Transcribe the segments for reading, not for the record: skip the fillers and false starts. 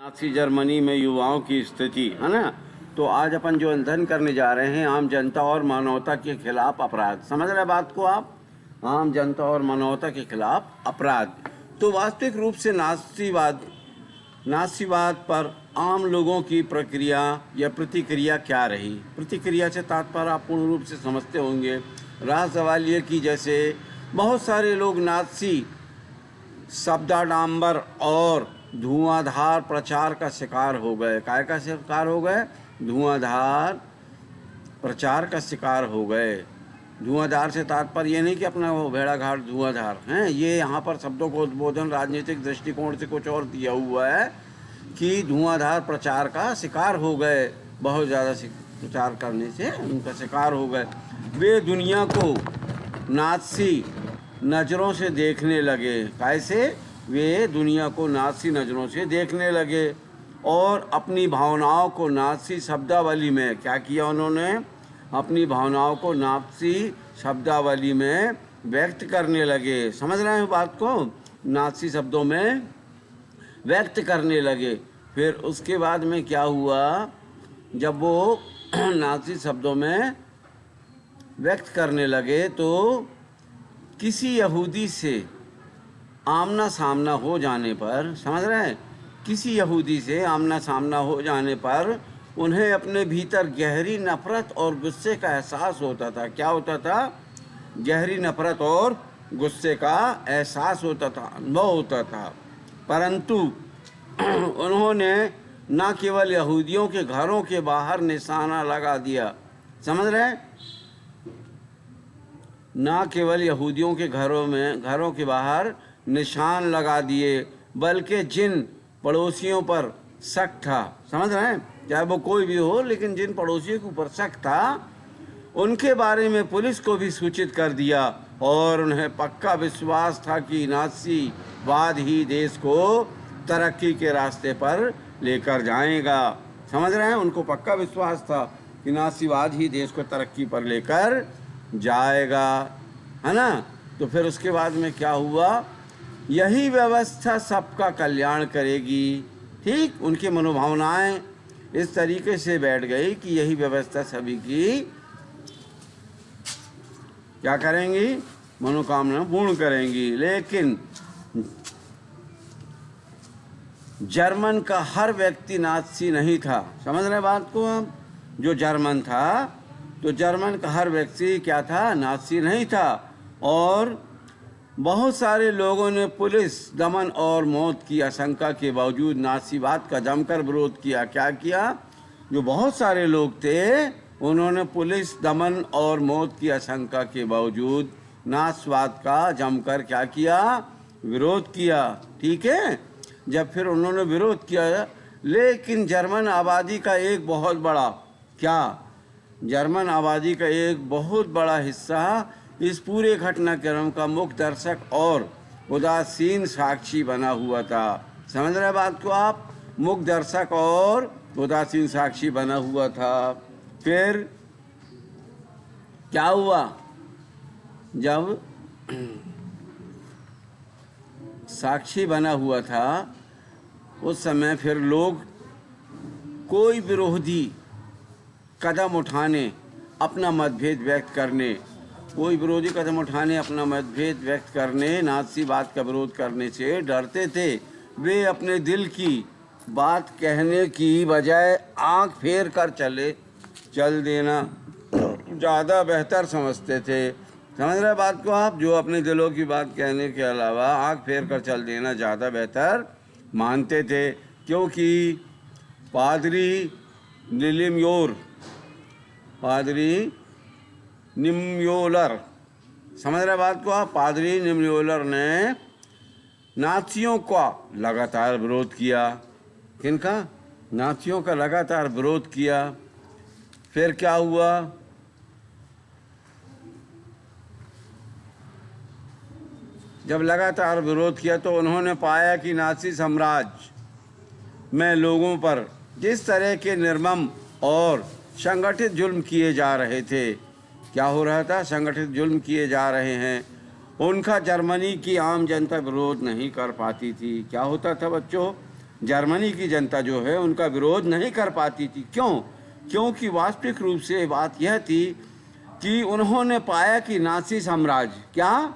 Nazi Germany में युवाओं की स्थिति है ना। तो आज अपन जो अध्ययन करने जा रहे हैं आम जनता और मानवता के खिलाफ अपराध। समझ रहे बात को आप? आम जनता और मानवता के खिलाफ अपराध। तो वास्तविक रूप से नाज़ीवाद पर आम लोगों की प्रक्रिया या प्रतिक्रिया क्या रही? प्रतिक्रिया से तात्पर्य आप पूर्ण रूप से समझते होंगे। राह सवाल ये कि जैसे बहुत सारे लोग नाज़ी शब्दाडंबर और धुआंधार प्रचार का शिकार हो गए। काय का शिकार हो गए? धुआंधार प्रचार का शिकार हो गए। धुआंधार से तात्पर्य ये नहीं कि अपना वो भेड़ाघाट धुआंधार हैं, ये यहाँ पर शब्दों को उद्बोधन राजनीतिक दृष्टिकोण से कुछ और दिया हुआ है कि धुआंधार प्रचार का शिकार हो गए। बहुत ज़्यादा प्रचार करने से उनका शिकार हो गए। वे दुनिया को नाज़ी नज़रों से देखने लगे। कैसे? वे दुनिया को नाज़ी नज़रों से देखने लगे और अपनी भावनाओं को नाज़ी शब्दावली में क्या किया उन्होंने? अपनी भावनाओं को नाज़ी शब्दावली में व्यक्त करने लगे। समझ रहे हैं बात को? नाज़ी शब्दों में व्यक्त करने लगे। फिर उसके बाद में क्या हुआ? जब वो नाज़ी शब्दों में व्यक्त करने लगे तो किसी यहूदी से आमना सामना हो जाने पर, समझ रहे हैं, किसी यहूदी से आमना सामना हो जाने पर उन्हें अपने भीतर गहरी नफरत और गुस्से का एहसास होता था। क्या होता था? गहरी नफरत और गुस्से का एहसास होता था, अनुभव होता था। परंतु उन्होंने न केवल यहूदियों के घरों के बाहर निशाना लगा दिया, समझ रहे हैं, न केवल यहूदियों के घरों के बाहर निशान लगा दिए, बल्कि जिन पड़ोसियों पर शक था, समझ रहे हैं, चाहे वो कोई भी हो, लेकिन जिन पड़ोसियों के ऊपर शक था उनके बारे में पुलिस को भी सूचित कर दिया और उन्हें पक्का विश्वास था कि नाज़ीवाद ही देश को तरक्की के रास्ते पर लेकर जाएगा। समझ रहे हैं? उनको पक्का विश्वास था कि नाज़ीवाद ही देश को तरक्की पर लेकर जाएगा, है ना। तो फिर उसके बाद में क्या हुआ? यही व्यवस्था सबका कल्याण करेगी। ठीक, उनकी मनोभावनाएं इस तरीके से बैठ गई कि यही व्यवस्था सभी की क्या करेंगी? मनोकामना पूर्ण करेंगी। लेकिन जर्मन का हर व्यक्ति नाज़ी नहीं था। समझ रहे बात को हम? जो जर्मन था, तो जर्मन का हर व्यक्ति क्या था? नाज़ी नहीं था। और बहुत सारे लोगों ने पुलिस दमन और मौत की आशंका के बावजूद नाज़ीवाद का जमकर विरोध किया। क्या किया? जो बहुत सारे लोग थे उन्होंने पुलिस दमन और मौत की आशंका के बावजूद नाज़ीवाद का जमकर क्या किया? विरोध किया। ठीक है। जब फिर उन्होंने विरोध किया, लेकिन जर्मन आबादी का एक बहुत बड़ा जर्मन आबादी का एक बहुत बड़ा हिस्सा इस पूरे घटनाक्रम का मुख्य दर्शक और उदासीन साक्षी बना हुआ था। समझ रहे बात को आप? मुख्य दर्शक और उदासीन साक्षी बना हुआ था। फिर क्या हुआ? जब साक्षी बना हुआ था उस समय फिर लोग कोई विरोधी कदम उठाने, अपना मतभेद व्यक्त करने, नाज़ीवाद का विरोध करने से डरते थे। वे अपने दिल की बात कहने की बजाय आंख फेर कर चल देना ज़्यादा बेहतर समझते थे। समझ रहे बात को आप? जो अपने दिलों की बात कहने के अलावा आंख फेर कर चल देना ज़्यादा बेहतर मानते थे, क्योंकि पादरी निम्योलर, समझ रहे बात को आप? पादरी निम्योलर ने नाज़ियों का लगातार विरोध किया। किनका? नाज़ियों का लगातार विरोध किया। फिर क्या हुआ? जब लगातार विरोध किया तो उन्होंने पाया कि नाज़ी साम्राज्य में लोगों पर जिस तरह के निर्मम और संगठित जुल्म किए जा रहे थे, क्या हो रहा था? संगठित जुल्म किए जा रहे हैं, उनका जर्मनी की आम जनता विरोध नहीं कर पाती थी। क्या होता था बच्चों? जर्मनी की जनता जो है उनका विरोध नहीं कर पाती थी। क्यों? क्योंकि वास्तविक रूप से बात यह थी कि उन्होंने पाया कि नाज़ी साम्राज्य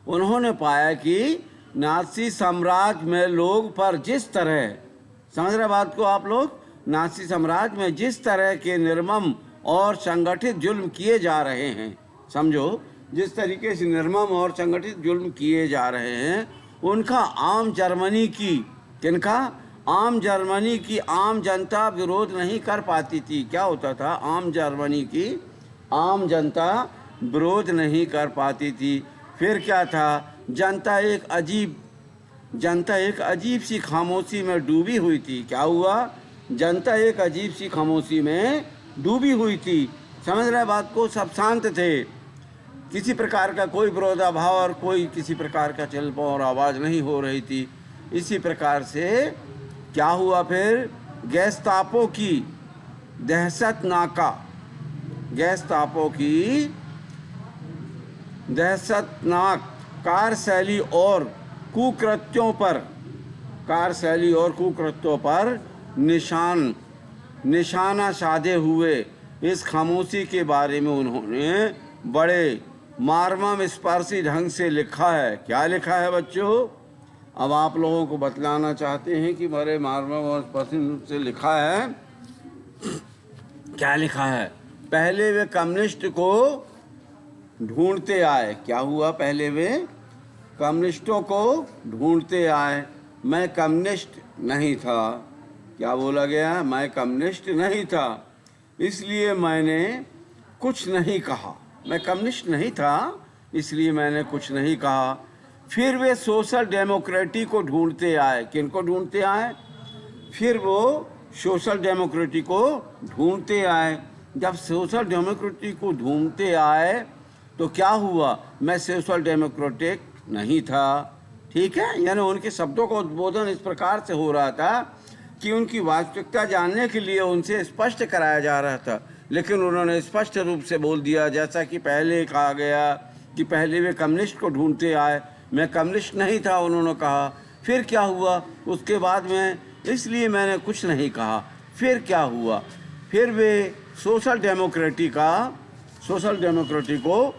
उन्होंने पाया कि नाज़ी साम्राज्य में लोग पर जिस तरह, समझ रहे बात को आप लोग, नाज़ी साम्राज्य में जिस तरह के निर्मम और संगठित जुल्म किए जा रहे हैं, समझो, जिस तरीके से निर्मम और संगठित जुल्म किए जा रहे हैं, उनका आम जर्मनी की, किनका? आम जर्मनी की आम जनता विरोध नहीं कर पाती थी। क्या होता था? आम जर्मनी की आम जनता विरोध नहीं कर पाती थी। फिर क्या था? जनता एक अजीब सी खामोशी में डूबी हुई थी। क्या हुआ? जनता एक अजीब सी खामोशी में डूबी हुई थी। समझ रहे बात को? सब शांत थे, किसी प्रकार का कोई विरोधाभाव और कोई किसी प्रकार का चल और आवाज़ नहीं हो रही थी। इसी प्रकार से क्या हुआ फिर? गैस्टापो की दहशतनाक कार्यशैली और कुकृत्यों पर निशाना साधे हुए इस खामोशी के बारे में उन्होंने बड़े मर्मस्पर्शी ढंग से लिखा है। क्या लिखा है बच्चों? अब आप लोगों को बतलाना चाहते हैं कि बड़े मर्मस्पर्शी रूप से लिखा है। क्या लिखा है? पहले वे कम्युनिस्ट को ढूंढते आए। क्या हुआ? पहले वे कम्युनिस्टों को ढूंढते आए। मैं कम्युनिस्ट नहीं था। क्या बोला गया? मैं कम्युनिस्ट नहीं था, इसलिए मैंने कुछ नहीं कहा। मैं कम्युनिस्ट नहीं था, इसलिए मैंने कुछ नहीं कहा। फिर वे सोशल डेमोक्रेसी को ढूंढते आए। किनको ढूंढते आए? फिर वो सोशल डेमोक्रेसी को ढूंढते आए। जब सोशल डेमोक्रेसी को ढूंढते आए तो क्या हुआ? मैं सोशल डेमोक्रेटिक नहीं था। ठीक है, यानी उनके शब्दों का उद्बोधन इस प्रकार से हो रहा था कि उनकी वास्तविकता जानने के लिए उनसे स्पष्ट कराया जा रहा था, लेकिन उन्होंने स्पष्ट रूप से बोल दिया, जैसा कि पहले कहा गया कि पहले वे कम्युनिस्ट को ढूंढते आए। मैं कम्युनिस्ट नहीं था, उन्होंने कहा। फिर क्या हुआ उसके बाद में? इसलिए मैंने कुछ नहीं कहा। फिर क्या हुआ? फिर वे सोशल डेमोक्रेसी को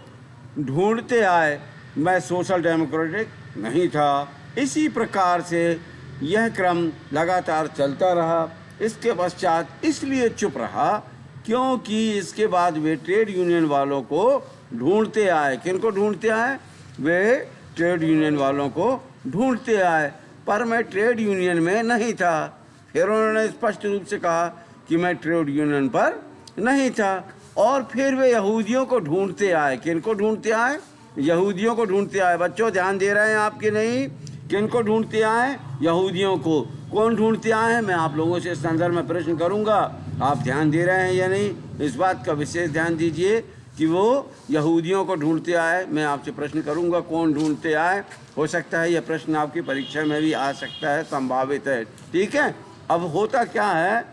ढूंढते आए। मैं सोशल डेमोक्रेटिक नहीं था। इसी प्रकार से यह क्रम लगातार चलता रहा। इसके पश्चात इसलिए चुप रहा क्योंकि इसके बाद वे ट्रेड यूनियन वालों को ढूंढते आए। किनको ढूंढते आए? वे ट्रेड यूनियन वालों को ढूंढते आए। पर मैं ट्रेड यूनियन में नहीं था। फिर उन्होंने स्पष्ट रूप से कहा कि मैं ट्रेड यूनियन पर नहीं था। और फिर वे यहूदियों को ढूंढते आए। किनको ढूंढते आए? यहूदियों को ढूंढते आए। बच्चों ध्यान दे रहे हैं आपके नहीं? किनको ढूंढते आए? यहूदियों को। कौन ढूंढते आए हैं? मैं आप लोगों से इस संदर्भ में प्रश्न करूंगा, आप ध्यान दे रहे हैं या नहीं? इस बात का विशेष ध्यान दीजिए कि वो यहूदियों को ढूंढते आए। मैं आपसे प्रश्न करूंगा कौन ढूंढते आए। हो सकता है यह प्रश्न आपकी परीक्षा में भी आ सकता है, संभावित है। ठीक है, अब होता क्या है,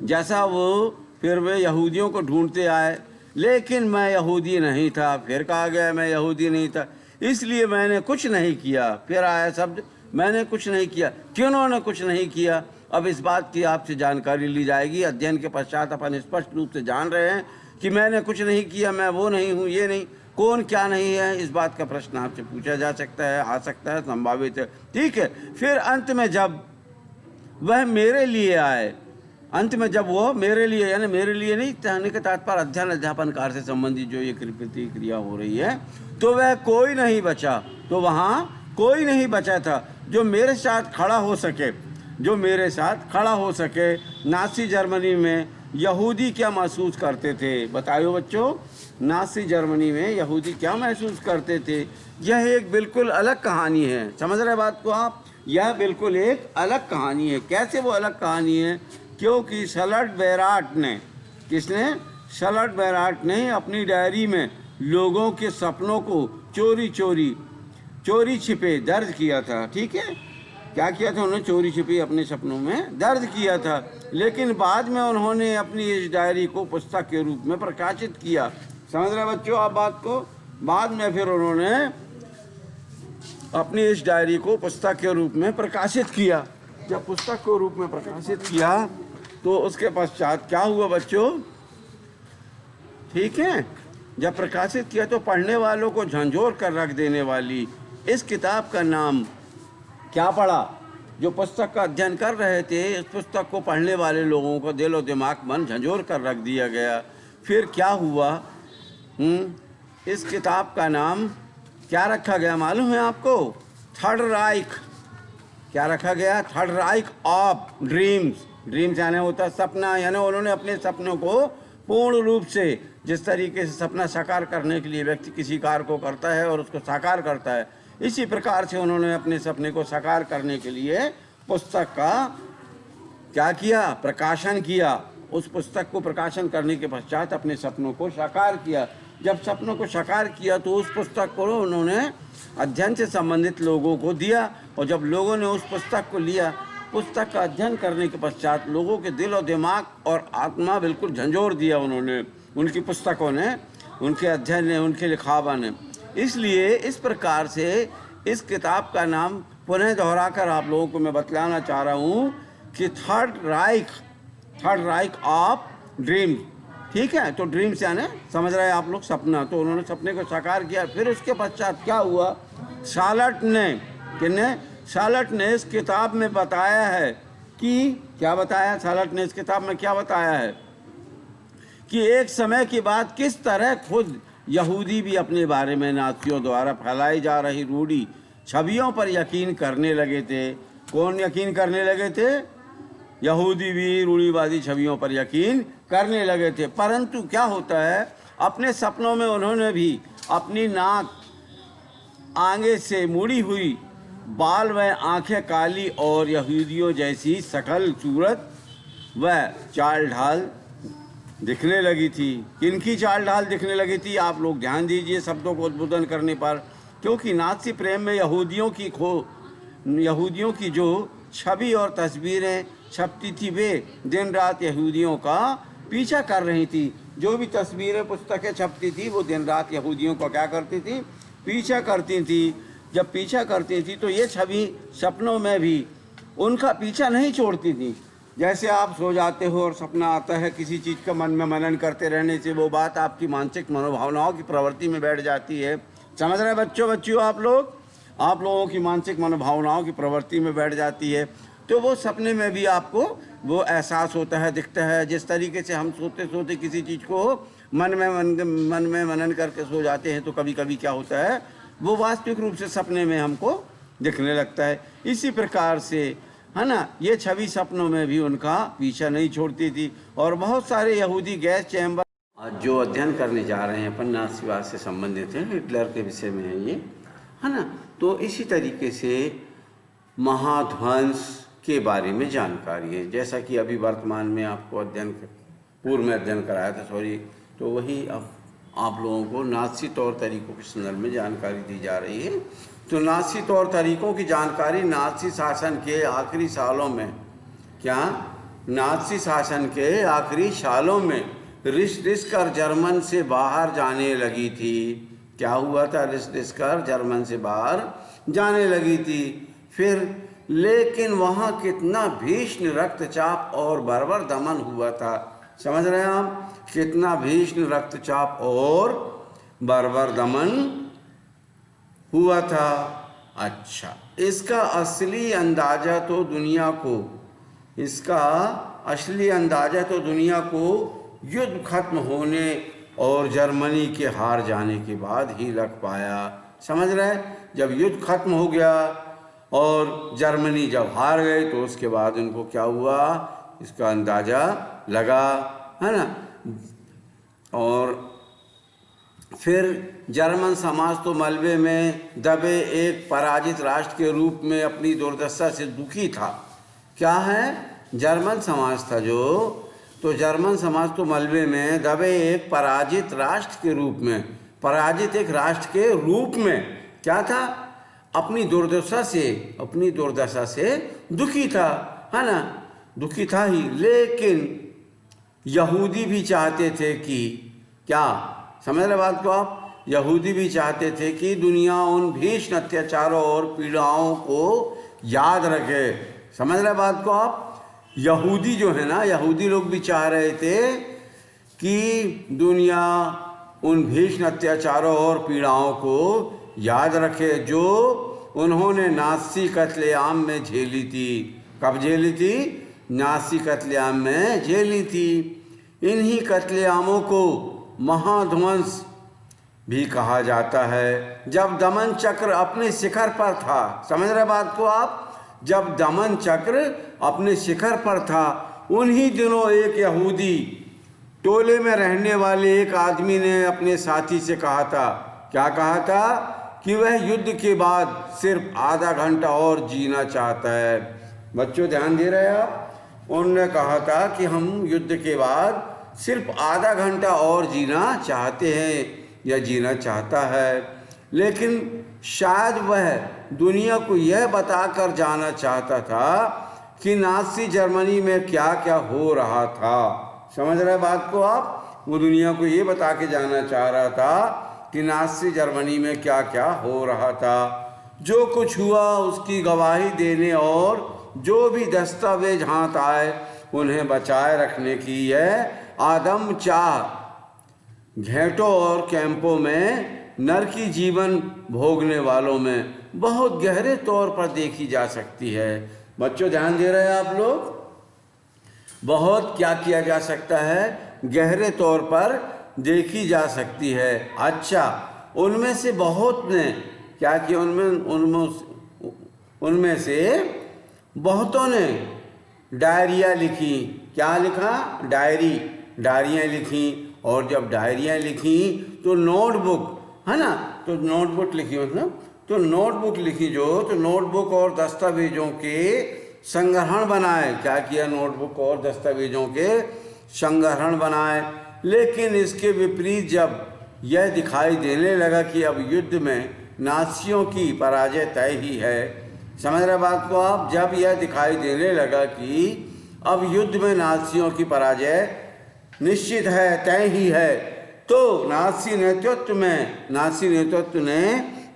जैसा वो फिर वे यहूदियों को ढूंढते आए, लेकिन मैं यहूदी नहीं था। फिर कहा गया मैं यहूदी नहीं था, इसलिए मैंने कुछ नहीं किया। फिर आया शब्द मैंने कुछ नहीं किया। क्यों उन्होंने कुछ नहीं किया? अब इस बात की आपसे जानकारी ली जाएगी। अध्ययन के पश्चात अपन स्पष्ट रूप से जान रहे हैं कि मैंने कुछ नहीं किया, मैं वो नहीं हूँ, ये नहीं। कौन क्या नहीं है, इस बात का प्रश्न आपसे पूछा जा सकता है, आ सकता है, संभावित है। ठीक है, फिर अंत में जब वह मेरे लिए आए, अंत में जब वो मेरे लिए, यानी मेरे लिए नहीं, कहने का तात्पर्य अध्ययन अध्यापन कार्य से संबंधित जो ये प्रतिक्रिया हो रही है, तो वह कोई नहीं बचा। तो वहाँ कोई नहीं बचा था जो मेरे साथ खड़ा हो सके, जो मेरे साथ खड़ा हो सके। नाज़ी जर्मनी में यहूदी क्या महसूस करते थे? बताइए बच्चों, नाज़ी जर्मनी में यहूदी क्या महसूस करते थे? यह एक बिल्कुल अलग कहानी है। समझ रहे बात को आप? यह बिल्कुल एक अलग कहानी है। कैसे वो अलग कहानी है? क्योंकि शर्लट बेराट ने, किसने? शर्लट बेराट ने अपनी डायरी में लोगों के सपनों को चोरी छिपे दर्ज किया था। ठीक है, क्या किया था उन्होंने? चोरी छिपी अपने सपनों में दर्ज किया था। लेकिन बाद में उन्होंने अपनी इस डायरी को पुस्तक के रूप में प्रकाशित किया। समझ रहे बच्चों आप बात को? बाद में फिर उन्होंने अपनी इस डायरी को पुस्तक के रूप में प्रकाशित किया। जब पुस्तक के रूप में प्रकाशित किया तो उसके पश्चात क्या हुआ बच्चों? ठीक है, जब प्रकाशित किया तो पढ़ने वालों को झंझोर कर रख देने वाली इस किताब का नाम क्या पड़ा? जो पुस्तक का अध्ययन कर रहे थे, इस पुस्तक को पढ़ने वाले लोगों को दिल और दिमाग मन झंझोर कर रख दिया गया। फिर क्या हुआ? इस किताब का नाम क्या रखा गया मालूम है आपको? थर्ड राइख। क्या रखा गया? थर्ड राइख ऑफ ड्रीम्स। ड्रीम्स यानी होता सपना, यानी उन्होंने अपने सपनों को पूर्ण रूप से, जिस तरीके से सपना साकार करने के लिए व्यक्ति किसी कार्य को करता है और उसको साकार करता है, इसी प्रकार से उन्होंने अपने सपने को साकार करने के लिए पुस्तक का क्या किया? प्रकाशन किया। उस पुस्तक को प्रकाशन करने के पश्चात अपने सपनों को साकार किया। जब सपनों को साकार किया तो उस पुस्तक को उन्होंने अध्ययन से संबंधित लोगों को दिया, और जब लोगों ने उस पुस्तक को लिया, पुस्तक का अध्ययन करने के पश्चात लोगों के दिल और दिमाग और आत्मा बिल्कुल झंझोर दिया उन्होंने, उनकी पुस्तकों ने, उनके अध्ययन ने, उनके लिखावा ने। इसलिए इस प्रकार से इस किताब का नाम पुनः दोहराकर आप लोगों को मैं बतलाना चाह रहा हूँ कि थर्ड राइख ऑफ ड्रीम। ठीक है, तो ड्रीम्स यानी समझ रहे हैं आप लोग, सपना। तो उन्होंने सपने को साकार किया। फिर उसके पश्चात क्या हुआ? शार्लट ने इस किताब में बताया है कि क्या बताया? शार्लट ने इस किताब में क्या बताया है कि एक समय की बात किस तरह खुद यहूदी भी अपने बारे में नाज़ियों द्वारा फैलाई जा रही रूढ़ी छवियों पर यकीन करने लगे थे। कौन यकीन करने लगे थे? यहूदी भी रूढ़िवादी छवियों पर यकीन करने लगे थे। परंतु क्या होता है, अपने सपनों में उन्होंने भी अपनी नाक आगे से मुड़ी हुई, बाल व आंखें काली और यहूदियों जैसी शकल सूरत व चाल ढाल दिखने लगी थी। किनकी चाल ढाल दिखने लगी थी? आप लोग ध्यान दीजिए शब्दों को उद्बोधन करने पर, क्योंकि नाज़ी प्रेम में यहूदियों की जो छवि और तस्वीरें छपती थी, वे दिन रात यहूदियों का पीछा कर रही थी। जो भी तस्वीरें, पुस्तकें छपती थी, वो दिन रात यहूदियों का क्या करती थी? पीछा करती थी। जब पीछा करती थी तो ये छवि सपनों में भी उनका पीछा नहीं छोड़ती थी। जैसे आप सो जाते हो और सपना आता है, किसी चीज़ का मन में मनन करते रहने से वो बात आपकी मानसिक मनोभावनाओं की प्रवृत्ति में बैठ जाती है। समझ रहे बच्चों आप लोगों की मानसिक मनोभावनाओं की प्रवृत्ति में बैठ जाती है। तो वो सपने में भी आपको वो एहसास होता है, दिखता है। जिस तरीके से हम सोते सोते किसी चीज़ को मन में मनन करके सो जाते हैं, तो कभी कभी क्या होता है, वो वास्तविक रूप से सपने में हमको दिखने लगता है। इसी प्रकार से है ना, ये छवि सपनों में भी उनका पीछा नहीं छोड़ती थी। और बहुत सारे यहूदी गैस चैम्बर जो अध्ययन करने जा रहे हैं अपन नाज़ीवाद से संबंधित हैं, हिटलर के विषय में है ये, है ना। तो इसी तरीके से महाध्वंस के बारे में जानकारी है, जैसा कि अभी वर्तमान में आपको पूर्व में अध्ययन कराया था, तो वही अब आप लोगों को नाज़ी तौर तरीक़ों के संदर्भ में जानकारी दी जा रही है। तो नाज़ी तौर तरीक़ों की जानकारी नाज़ी शासन के आखिरी सालों में, नाज़ी शासन के आखिरी सालों में रिस कर जर्मन से बाहर जाने लगी थी। क्या हुआ था? रिस कर जर्मन से बाहर जाने लगी थी। फिर लेकिन वहाँ कितना भीषण रक्तचाप और बर्बर दमन हुआ था। समझ रहे हैं आप? कितना भीषण रक्तचाप और बर्बर दमन हुआ था। अच्छा, इसका असली अंदाज़ा तो दुनिया को युद्ध खत्म होने और जर्मनी के हार जाने के बाद ही लग पाया। समझ रहे हैं? जब युद्ध खत्म हो गया और जर्मनी जब हार गई, तो उसके बाद उनको क्या हुआ, इसका अंदाज़ा लगा, है ना। और फिर जर्मन समाज तो मलबे में दबे एक पराजित राष्ट्र के रूप में अपनी दुर्दशा से दुखी था। क्या है? जर्मन समाज था तो जर्मन समाज तो मलबे में दबे एक पराजित राष्ट्र के रूप में, पराजित एक राष्ट्र के रूप में क्या था? अपनी दुर्दशा से दुखी था, है ना। दुखी था ही, लेकिन यहूदी भी चाहते थे कि क्या, समझ रहे बात को आप? यहूदी भी चाहते थे कि दुनिया उन भीषण अत्याचारों और पीड़ाओं को याद रखे। समझ रहे बात को आप? यहूदी जो है ना, यहूदी लोग भी चाह रहे थे कि दुनिया उन भीषण अत्याचारों और पीड़ाओं को याद रखे जो उन्होंने नाज़ी कत्लेआम में झेली थी। कब झेली थी? नाज़ी कत्लेआम में झेली थी। इन्हीं कत्लेआमों को महाध्वंस भी कहा जाता है। जब दमन चक्र अपने शिखर पर था, समझ रहे बात को आप? जब दमन चक्र अपने शिखर पर था, उन्हीं दिनों एक यहूदी टोले में रहने वाले एक आदमी ने अपने साथी से कहा था, क्या कहा था? कि वह युद्ध के बाद सिर्फ आधा घंटा और जीना चाहता है। बच्चों ध्यान दे रहे हैं आप? उन्होंने कहा था कि हम युद्ध के बाद सिर्फ आधा घंटा और जीना चाहते हैं या जीना चाहता है, लेकिन शायद वह दुनिया को यह बताकर जाना चाहता था कि नाज़ी जर्मनी में क्या क्या हो रहा था। समझ रहे बात को आप? वो दुनिया को ये बता के जाना चाह रहा था कि नाज़ी जर्मनी में क्या क्या हो रहा था। जो कुछ हुआ उसकी गवाही देने और जो भी दस्तावेज हाथ आए उन्हें बचाए रखने की यह आदम चाह घेंटों और कैंपों में नरकी जीवन भोगने वालों में बहुत गहरे तौर पर देखी जा सकती है। बच्चों ध्यान दे रहे हैं आप लोग? बहुत क्या किया जा सकता है? गहरे तौर पर देखी जा सकती है। अच्छा, उनमें से बहुत ने क्या किया? उनमें से बहुतों ने डायरियाँ लिखी। क्या लिखा? डायरियाँ लिखी। और जब डायरियाँ लिखी तो नोटबुक, है ना, तो नोटबुक लिखी, मतलब तो नोटबुक लिखी तो नोटबुक और दस्तावेजों के संग्रहण बनाए। क्या किया? नोटबुक और दस्तावेजों के संग्रहण बनाए। लेकिन इसके विपरीत जब यह दिखाई देने लगा कि अब युद्ध में नाज़ियों की पराजय तय ही है, समझ रहे बात को आप? जब यह दिखाई देने लगा कि अब युद्ध में नाज़ियों की पराजय निश्चित है, तय ही है, तो नाज़ी नेतृत्व ने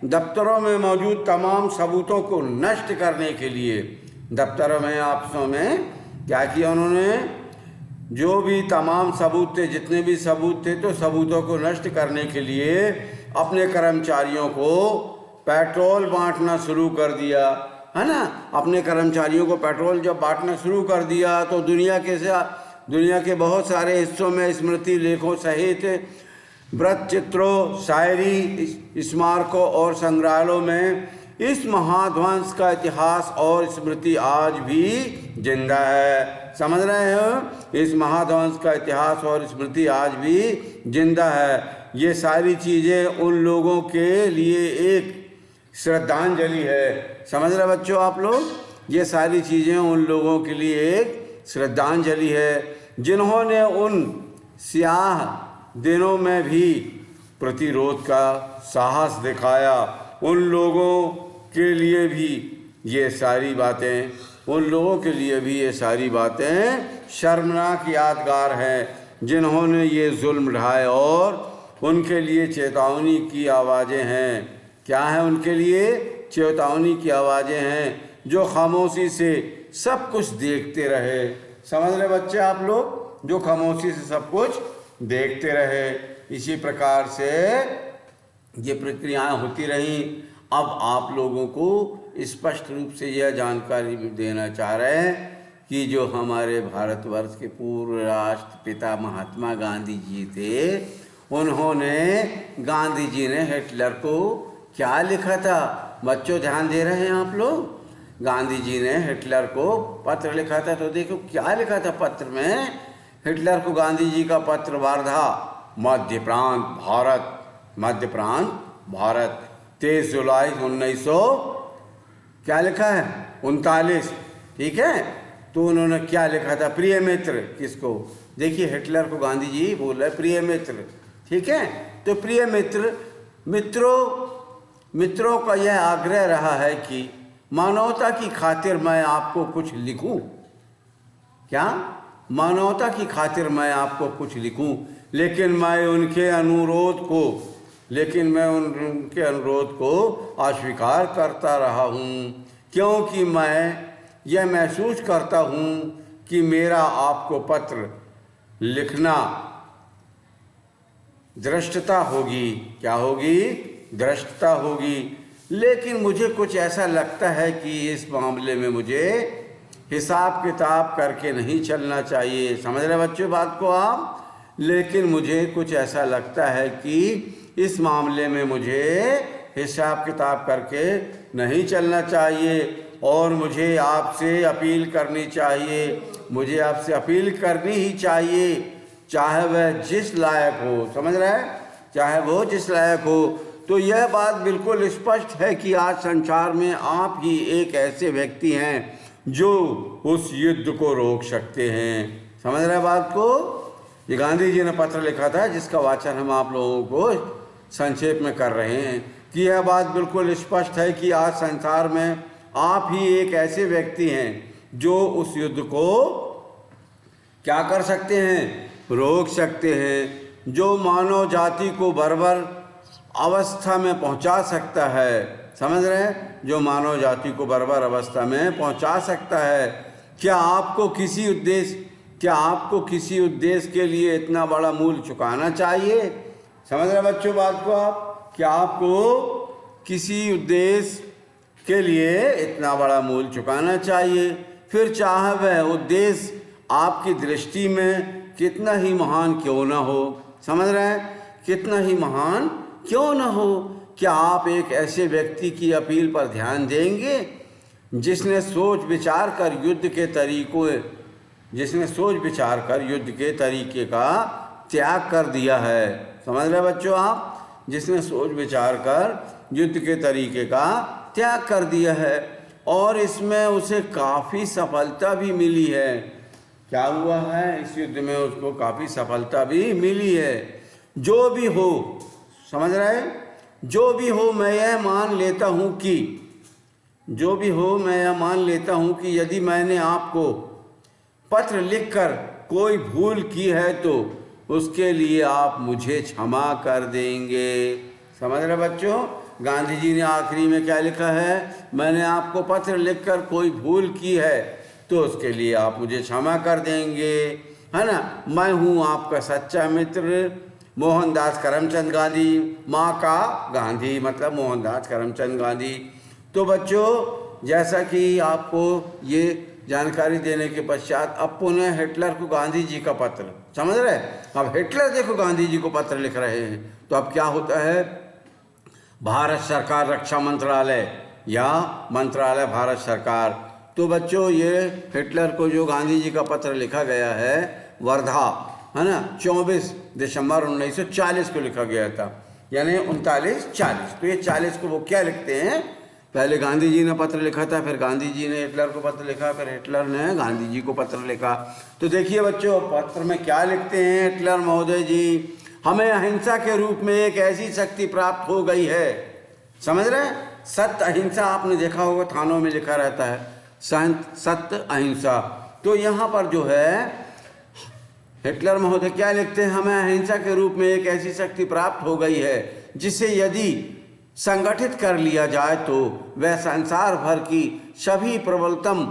दफ्तरों में मौजूद तमाम सबूतों को नष्ट करने के लिए, दफ्तरों में, ऑफिसों में क्या किया उन्होंने? जो भी तमाम सबूत थे, जितने भी सबूत थे, तो सबूतों को नष्ट करने के लिए अपने कर्मचारियों को पेट्रोल बांटना शुरू कर दिया, है ना। अपने कर्मचारियों को पेट्रोल जब बांटना शुरू कर दिया तो दुनिया के बहुत सारे हिस्सों में स्मृति लेखों सहित व्रत चित्रों, शायरी, स्मारकों और संग्रहालयों में इस महाध्वंस का इतिहास और स्मृति आज भी जिंदा है। समझ रहे हो? इस महाध्वंस का इतिहास और स्मृति आज भी जिंदा है। ये सारी चीज़ें उन लोगों के लिए एक श्रद्धांजलि है। समझ रहे बच्चों आप लोग? ये सारी चीज़ें उन लोगों के लिए एक श्रद्धांजलि है जिन्होंने उन स्याह दिनों में भी प्रतिरोध का साहस दिखाया। उन लोगों के लिए भी ये सारी बातें शर्मनाक यादगार हैं जिन्होंने ये जुल्म ढाए, और उनके लिए चेतावनी की आवाज़ें हैं। क्या है? उनके लिए चेतावनी की आवाज़ें हैं जो खामोशी से सब कुछ देखते रहे। समझ रहे बच्चे आप लोग? जो खामोशी से सब कुछ देखते रहे। इसी प्रकार से ये प्रक्रियाएं होती रहीं। अब आप लोगों को स्पष्ट रूप से यह जानकारी देना चाह रहे हैं कि जो हमारे भारतवर्ष के पूर्व राष्ट्रपिता महात्मा गांधी जी थे, गांधी जी ने हिटलर को क्या लिखा था? बच्चों ध्यान दे रहे हैं आप लोग? गांधी जी ने हिटलर को पत्र लिखा था। तो देखो क्या लिखा था पत्र में। हिटलर को गांधी जी का पत्र वार्धा, मध्य प्रांत भारत 23 जुलाई 1900 क्या लिखा है? 39। ठीक है, तो उन्होंने क्या लिखा था? प्रिय मित्र। किसको? देखिए हिटलर को गांधी जी बोल रहे प्रिय मित्र। ठीक है, तो प्रिय मित्रों का यह आग्रह रहा है कि मानवता की खातिर मैं आपको कुछ लिखूं। क्या? मानवता की खातिर मैं आपको कुछ लिखूं, लेकिन मैं उनके अनुरोध को लेकिन मैं उनके अनुरोध को अस्वीकार करता रहा हूँ, क्योंकि मैं यह महसूस करता हूँ कि मेरा आपको पत्र लिखना धृष्टता होगी। क्या होगी? धृष्टता होगी। लेकिन मुझे कुछ ऐसा लगता है कि इस मामले में मुझे हिसाब किताब करके नहीं चलना चाहिए। समझ रहे बच्चों बात को आप? लेकिन मुझे कुछ ऐसा लगता है कि इस मामले में मुझे हिसाब किताब करके नहीं चलना चाहिए और मुझे आपसे अपील करनी चाहिए। मुझे आपसे अपील करनी ही चाहिए, चाहे वह जिस लायक हो। समझ रहे हैं? चाहे वो जिस लायक हो। तो यह बात बिल्कुल स्पष्ट है कि आज संसार में आप ही एक ऐसे व्यक्ति हैं जो उस युद्ध को रोक सकते हैं। समझ रहे बात को? ये गांधी जी ने पत्र लिखा था जिसका वाचन हम आप लोगों को संक्षेप में कर रहे हैं कि यह बात बिल्कुल स्पष्ट है कि आज संसार में आप ही एक ऐसे व्यक्ति हैं जो उस युद्ध को क्या कर सकते हैं? रोक सकते हैं, जो मानव जाति को बर्बर अवस्था में पहुंचा सकता है। समझ रहे हैं? जो मानव जाति को बर्बर अवस्था में पहुंचा सकता है। क्या आपको किसी उद्देश्य के लिए इतना बड़ा मूल्य चुकाना चाहिए? समझ रहे बच्चों बात को आप? क्या आपको किसी उद्देश्य के लिए इतना बड़ा मूल्य चुकाना चाहिए, फिर चाहे वह उद्देश्य आपकी दृष्टि में कितना ही महान क्यों न हो। समझ रहे हैं? कितना ही महान क्यों न हो। क्या आप एक ऐसे व्यक्ति की अपील पर ध्यान देंगे जिसने सोच विचार कर युद्ध के तरीके का त्याग कर दिया है? समझ रहे बच्चों आप? जिसने सोच विचार कर युद्ध के तरीके का त्याग कर दिया है और इसमें उसे काफ़ी सफलता भी मिली है। क्या हुआ है? इस युद्ध में उसको काफ़ी सफलता भी मिली है। जो भी हो, समझ रहे? जो भी हो, मैं यह मान लेता हूँ कि यदि मैंने आपको पत्र लिखकर कोई भूल की है तो उसके लिए आप मुझे क्षमा कर देंगे। समझ रहे बच्चों? गांधी जी ने आखिरी में क्या लिखा है? मैंने आपको पत्र लिखकर कोई भूल की है तो उसके लिए आप मुझे क्षमा कर देंगे, है ना। मैं हूँ आपका सच्चा मित्र मोहनदास करमचंद गांधी। माँ का गांधी मतलब मोहनदास करमचंद गांधी। तो बच्चों, जैसा कि आपको ये जानकारी देने के पश्चात अब पुनः हिटलर को गांधी जी का पत्र, समझ रहे? अब हिटलर देखो गांधी जी को पत्र लिख रहे हैं तो अब क्या होता है? भारत सरकार रक्षा मंत्रालय या मंत्रालय भारत सरकार। तो बच्चों, ये हिटलर को जो गांधी जी का पत्र लिखा गया है वर्धा, है ना, 24 दिसंबर 1940 को लिखा गया था, यानी 39-40। तो ये 40 को वो क्या लिखते हैं? पहले गांधी जी ने पत्र लिखा था, फिर गांधी जी ने हिटलर को पत्र लिखा, फिर हिटलर ने गांधी जी को पत्र लिखा। तो देखिए बच्चों, पत्र में क्या लिखते हैं हिटलर महोदय जी? हमें अहिंसा के रूप में एक ऐसी शक्ति प्राप्त हो गई है। समझ रहे हैं? सत्य अहिंसा आपने देखा होगा, थानों में लिखा रहता है सत्य अहिंसा। तो यहाँ पर जो है हिटलर महोदय क्या लिखते हैं? हमें अहिंसा के रूप में एक ऐसी शक्ति प्राप्त हो गई है जिसे यदि संगठित कर लिया जाए तो वह संसार भर की सभी प्रबलतम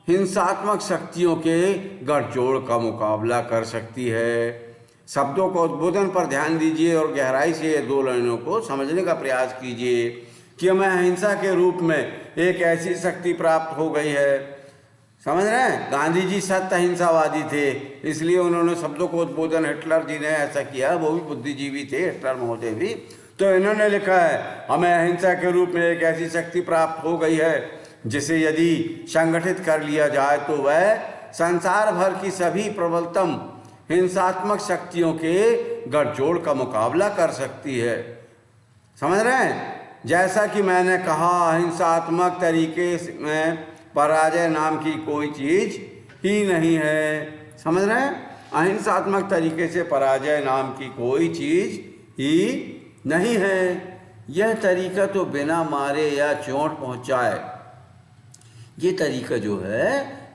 हिंसात्मक शक्तियों के गठजोड़ का मुकाबला कर सकती है। शब्दों को उद्बोधन पर ध्यान दीजिए और गहराई से ये दो लाइनों को समझने का प्रयास कीजिए कि हमें अहिंसा के रूप में एक ऐसी शक्ति प्राप्त हो गई है। समझ रहे हैं? गांधी जी सत्य अहिंसावादी थे, इसलिए उन्होंने शब्दों को उद्बोधन, हिटलर जी ने ऐसा किया, वो भी बुद्धिजीवी थे हिटलर महोदय भी। तो इन्होंने लिखा है हमें अहिंसा के रूप में एक ऐसी शक्ति प्राप्त हो गई है जिसे यदि संगठित कर लिया जाए तो वह संसार भर की सभी प्रबलतम हिंसात्मक शक्तियों के गठजोड़ का मुकाबला कर सकती है। समझ रहे हैं? जैसा कि मैंने कहा, अहिंसात्मक तरीके में पराजय नाम की कोई चीज ही नहीं है। समझ रहे हैं? अहिंसात्मक तरीके से पराजय नाम की कोई चीज ही नहीं है। यह तरीका तो बिना मारे या चोट पहुंचाए, ये तरीका जो है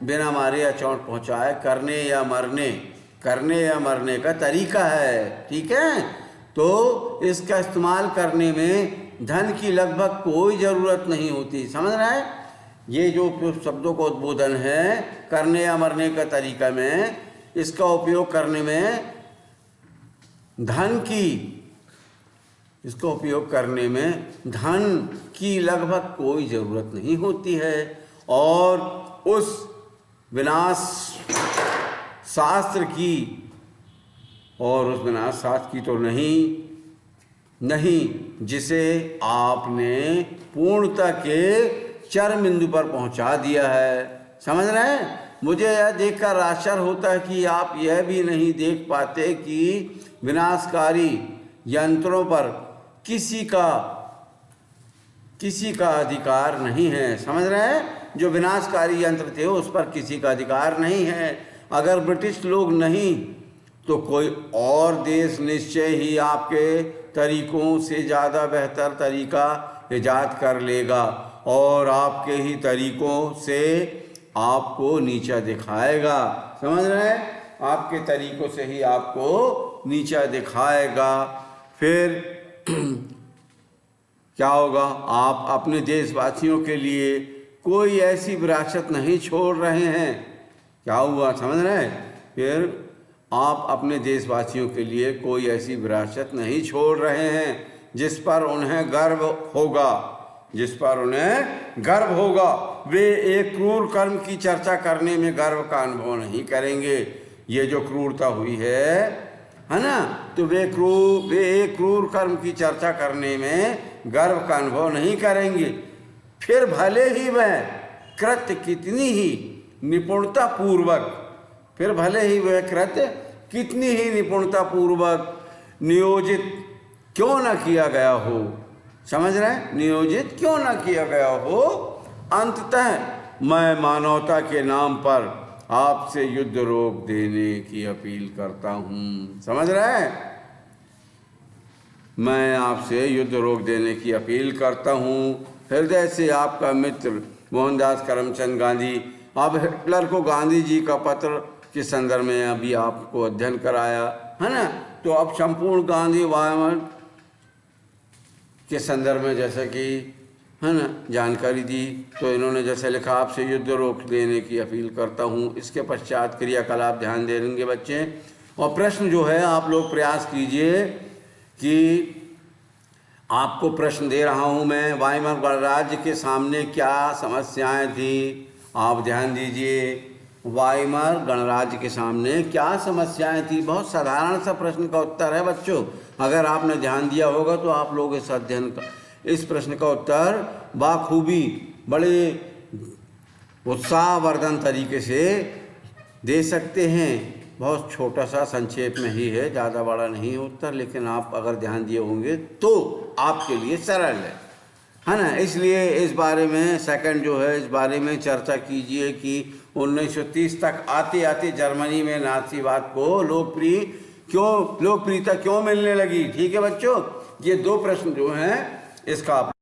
बिना मारे या चोट पहुंचाए करने या मरने का तरीका है। ठीक है? तो इसका इस्तेमाल करने में धन की लगभग कोई ज़रूरत नहीं होती। समझ रहे हैं? ये जो शब्दों का उद्बोधन है करने या मरने का तरीका में, इसका उपयोग करने में धन की लगभग कोई ज़रूरत नहीं होती है। और उस विनाश शास्त्र की तो नहीं जिसे आपने पूर्णता के चरम बिंदु पर पहुंचा दिया है। समझ रहे हैं? मुझे यह देखकर आश्चर्य होता है कि आप यह भी नहीं देख पाते कि विनाशकारी यंत्रों पर किसी का अधिकार नहीं है। समझ रहे हैं? जो विनाशकारी यंत्र थे उस पर किसी का अधिकार नहीं है। अगर ब्रिटिश लोग नहीं तो कोई और देश निश्चय ही आपके तरीकों से ज़्यादा बेहतर तरीका ईजाद कर लेगा और आपके ही तरीकों से आपको नीचा दिखाएगा। समझ रहे हैं? आपके तरीकों से ही आपको नीचा दिखाएगा। फिर क्या होगा? आप अपने देशवासियों के लिए कोई ऐसी विरासत नहीं छोड़ रहे हैं। क्या हुआ? समझ रहे हैं? फिर आप अपने देशवासियों के लिए कोई ऐसी विरासत नहीं छोड़ रहे हैं जिस पर उन्हें गर्व होगा। वे एक क्रूर कर्म की चर्चा करने में गर्व का अनुभव नहीं करेंगे। ये जो क्रूरता हुई है ना, तो वे एक क्रूर कर्म की चर्चा करने में गर्व का अनुभव नहीं करेंगे। फिर भले ही वह कृत्य कितनी ही निपुणतापूर्वक नियोजित क्यों न किया गया हो। समझ रहे हैं? नियोजित क्यों न किया गया हो, अंततः मैं मानवता के नाम पर आपसे युद्ध रोक देने की अपील करता हूँ। समझ रहे हैं? मैं आपसे युद्ध रोक देने की अपील करता हूँ। हृदय से आपका मित्र मोहनदास करमचंद गांधी। अब हिटलर को गांधी जी का पत्र के संदर्भ में अभी आपको अध्ययन कराया है ना, तो अब संपूर्ण गांधी वायमन के संदर्भ में जैसे कि है ना जानकारी दी। तो इन्होंने जैसे लिखा, आपसे युद्ध रोक देने की अपील करता हूँ। इसके पश्चात क्रियाकलाप ध्यान देंगे बच्चे। और प्रश्न जो है आप लोग प्रयास कीजिए कि आपको प्रश्न दे रहा हूँ मैं, वाइमर गणराज्य के सामने क्या समस्याएं थी। आप ध्यान दीजिए, वाइमर गणराज्य के सामने क्या समस्याएं थी। बहुत साधारण सा प्रश्न का उत्तर है बच्चों। अगर आपने ध्यान दिया होगा तो आप लोग इस प्रश्न का उत्तर बाखूबी बड़े उत्साहवर्धन तरीके से दे सकते हैं। बहुत छोटा सा संक्षेप में ही है, ज़्यादा बड़ा नहीं उत्तर, लेकिन आप अगर ध्यान दिए होंगे तो आपके लिए सरल है ना। इसलिए इस बारे में सेकंड जो है, इस बारे में चर्चा कीजिए कि 1930 तक आते आते जर्मनी में नाज़ीवाद को लोकप्रियता क्यों मिलने लगी। ठीक है बच्चों, ये दो प्रश्न जो हैं इसका